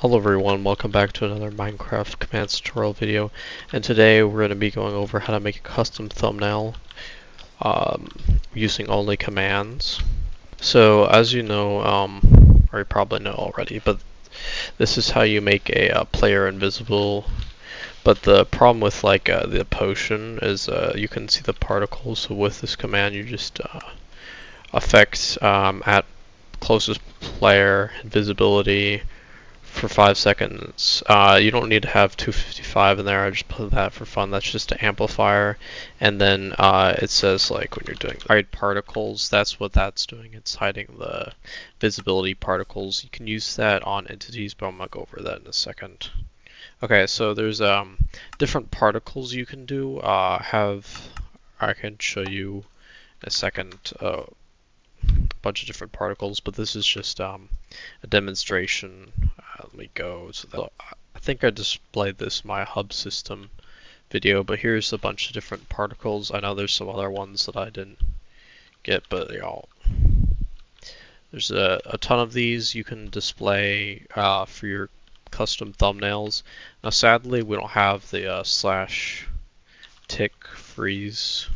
Hello everyone, welcome back to another Minecraft commands tutorial video, and today we're going to be going over how to make a custom thumbnail using only commands. So as you know, or you probably know already, but this is how you make a player invisible. But the problem with the potion is you can see the particles. So with this command you just affect at closest player invisibility for 5 seconds. You don't need to have 255 in there. I just put that for fun. That's just an amplifier. And then it says like when you're doing hide particles, that's what that's doing. It's hiding the visibility particles. You can use that on entities, but I'm gonna go over that in a second. Okay, so there's different particles you can do. I can show you in a second a bunch of different particles, but this is just a demonstration. Let me go. So I think I displayed this in my hub system video, but here's a bunch of different particles. I know there's some other ones that I didn't get, but there's a ton of these you can display for your custom thumbnails. Now sadly we don't have the /tick freeze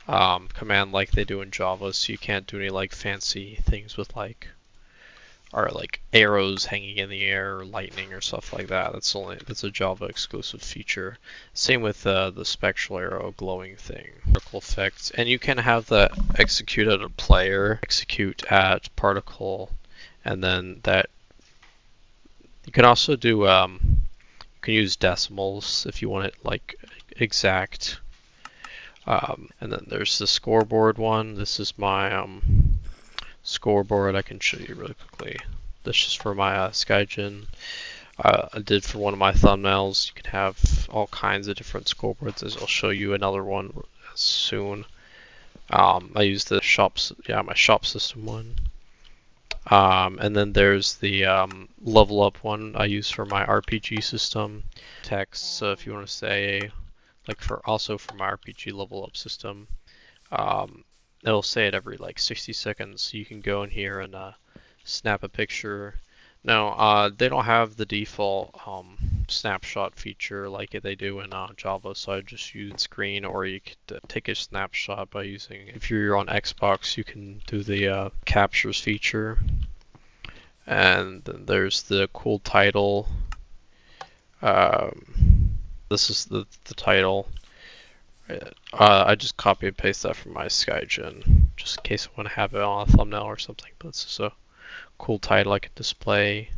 command like they do in Java, so you can't do any like fancy things with like arrows hanging in the air or lightning or stuff like that. That's a Java exclusive feature. Same with the spectral arrow glowing thing, particle effects, and you can have that execute at a player, execute at particle, and then that you can also do you can use decimals if you want it like exact. And then there's the scoreboard one. This is my scoreboard. I can show you really quickly. This is for my SkyGen. I did for one of my thumbnails. You can have all kinds of different scoreboards, as I'll show you another one soon. I use the my shop system one. And then there's the LevelUp one I use for my RPG system. Text, so if you want to say also for my RPG LevelUp system, it'll say it every like 60 seconds, so you can go in here and snap a picture. Now they don't have the default snapshot feature like they do in Java, so I just use screen, or you could take a snapshot by using, if you're on Xbox, you can do the captures feature. And then there's the cool title. This is the title. I just copy and paste that from my SkyGen, just in case I want to have it on a thumbnail or something. But it's just a cool title I can display.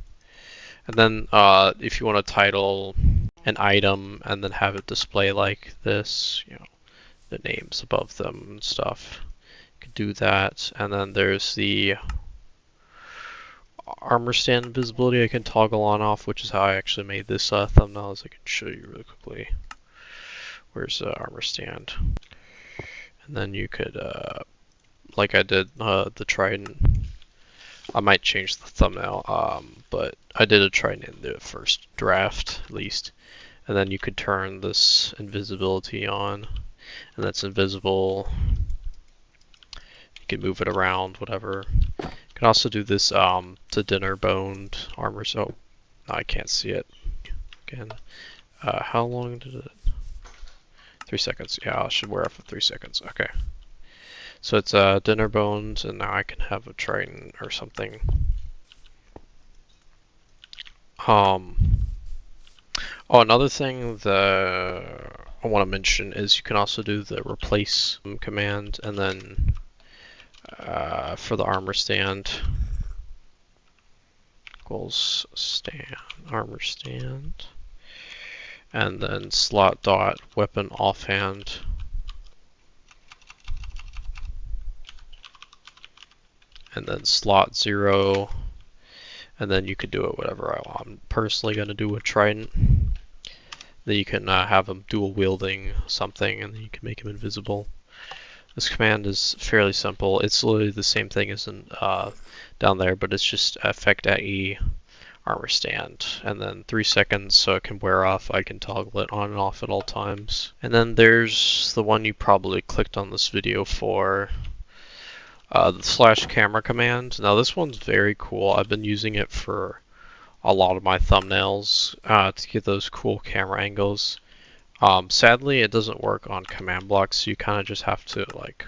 And then if you want to title an item and then have it display like this, the names above them and stuff, you can do that. And then there's the armor stand visibility I can toggle on off, which is how I actually made this thumbnail, as I can show you really quickly. Where's the armor stand? And then you could, like I did the trident, I might change the thumbnail, but I did a trident in the first draft at least. And then you could turn this invisibility on, and that's invisible. You can move it around, whatever. You can also do this to dinner boned armor. So I can't see it again. How long did it? 3 seconds. Yeah, I should wear it for 3 seconds. Okay. So it's dinner bones, and now I can have a trident or something. Oh, another thing that I want to mention is you can also do the replace command, and then for the armor stand, equals stand armor stand, and then slot.weapon.mainhand, and then slot 0, and then you could do it whatever I want. I'm personally going to do a trident. Then you can have them dual wielding something, and then you can make them invisible. This command is fairly simple. It's literally the same thing as in down there, but it's just effect at E armor stand, and then 3 seconds so it can wear off. I can toggle it on and off at all times. And then there's the one you probably clicked on this video for, the /camera command. Now this one's very cool. I've been using it for a lot of my thumbnails to get those cool camera angles. Sadly, it doesn't work on command blocks, so you kind of just have to like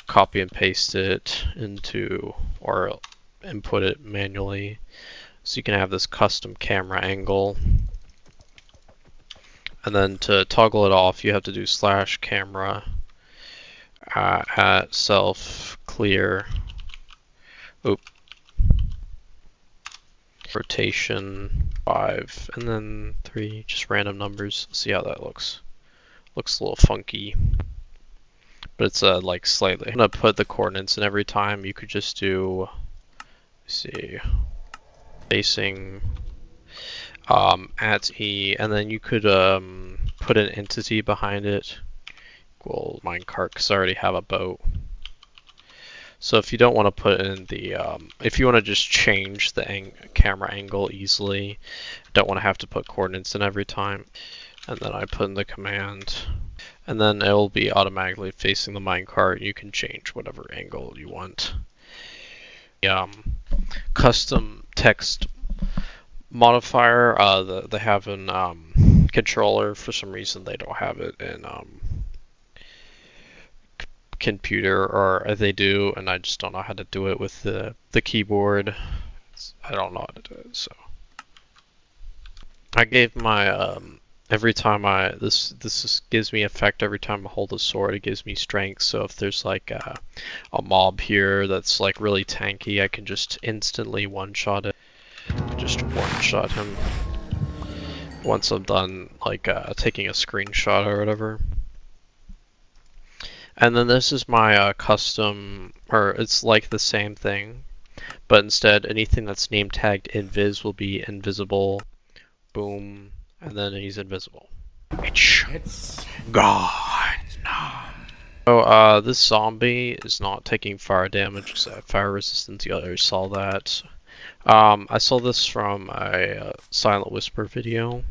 copy and paste it into, or input it manually. So you can have this custom camera angle. And then to toggle it off, you have to do /camera at self clear. Oop. Rotation 5 and then 3, just random numbers. Let's see how that looks. Looks a little funky, but it's like slightly. I'm gonna put the coordinates in every time. You could just do, let's see, facing at E, and then you could put an entity behind it. Equal minecart, because I already have a boat. So if you don't want to put in the, if you want to just change the camera angle easily, don't want to have to put coordinates in every time, and then I put in the command, and then it will be automatically facing the minecart. You can change whatever angle you want. Custom text modifier, they have in controller. For some reason they don't have it in computer, or they do, and I just don't know how to do it with the keyboard. I don't know how to do it, so I gave my every time this gives me effect every time I hold a sword. It gives me strength, so if there's like a mob here that's like really tanky, I can just instantly one-shot it. Just one-shot him once I'm done like taking a screenshot or whatever. And then this is my custom, or it's like the same thing, but instead anything that's name tagged invis will be invisible. Boom, and then he's invisible. It's gone. So this zombie is not taking fire damage because I have fire resistance. The others saw that. I saw this from a Silent Whisper video.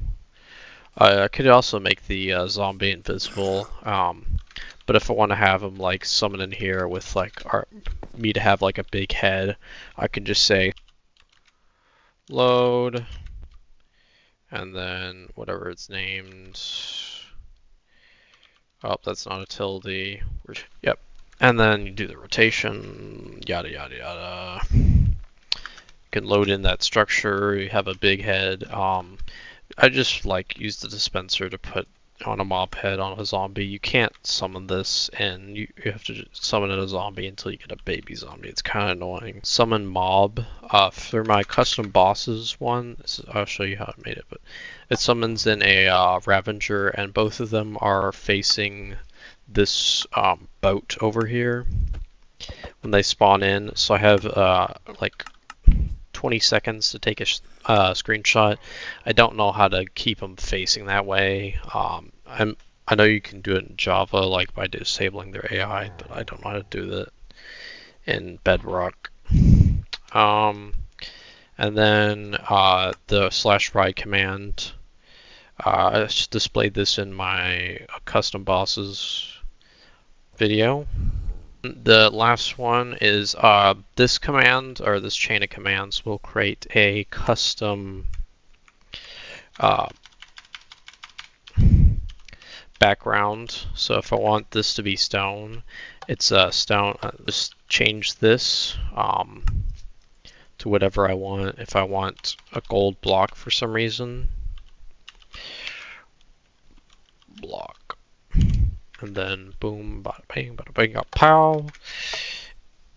I could also make the zombie invisible. But if I want to have him like summon in here with like me to have like a big head, I can just say load, and then whatever it's named. Oh, that's not a tilde. Yep. And then you do the rotation, yada yada yada. You can load in that structure. You have a big head. I just like use the dispenser to put on a mob head on a zombie. You can't summon this, and you have to summon a zombie until you get a baby zombie. It's kind of annoying. Summon mob for my custom bosses one. I'll show you how I made it, but it summons in a Ravager, and both of them are facing this boat over here when they spawn in. So I have like 20 seconds to take a screenshot. I don't know how to keep them facing that way. I know you can do it in Java, like by disabling their AI, but I don't know how to do that in Bedrock. And then the /ride command. I displayed this in my custom bosses video. The last one is this command, or this chain of commands, will create a custom background. So if I want this to be stone, it's stone. Just change this to whatever I want. If I want a gold block for some reason, block. And then boom, bada bang, pow.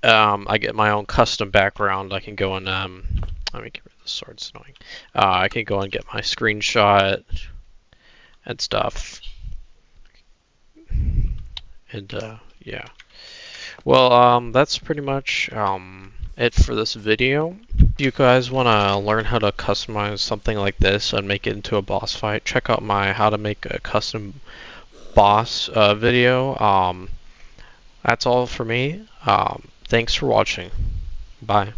I get my own custom background. I can go and let me get rid of the sword. It's annoying. I can go and get my screenshot and stuff. And yeah. Well, that's pretty much it for this video. If you guys want to learn how to customize something like this and make it into a boss fight, check out my how to make a custom boss video. That's all for me. Thanks for watching. Bye.